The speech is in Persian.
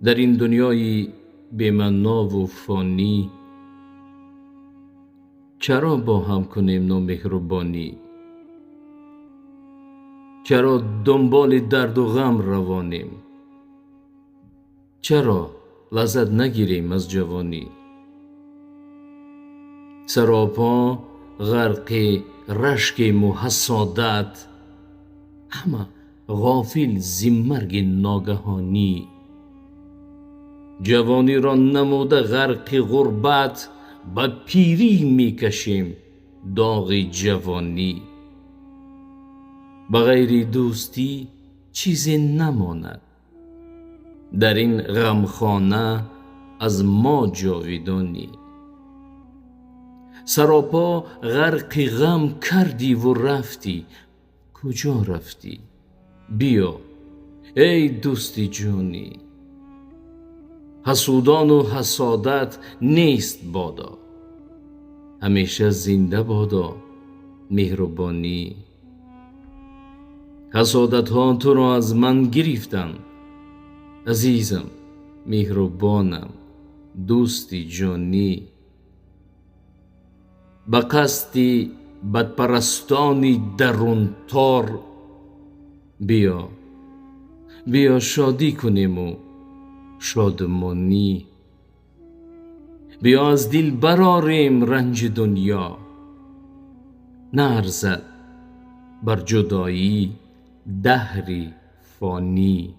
در این دنیای بی‌معنا و فانی، چرا با هم کنیم نامهربانی؟ چرا دنبال درد و غم روانیم؟ چرا لذت نگیریم از جوانی؟ سراپا غرق رشک و حسادت، همه غافل ز مرگ ناگهانی. جوانی را نموده غرق غربت، به پیری میکشیم داغ جوانی. بغیر دوستی چیزی نماند، در این غمخانه از ما جاودانی. سراپا غرق غم کردی و رفتی، کجا رفتی؟ بیا ای دوستی جانی. حسودان و حسادت نیست بادا، همیشه زنده بادا مهربانی. حسادت ها تو را از من گرفتند، عزیزم مهربانم دوستی جانی. به قصد بدپرستانی درونتار، بیا شادی کنیم و شادمانی. بیا از دل براریم رنج دنیا، نارزد بر جدایی دهری فانی.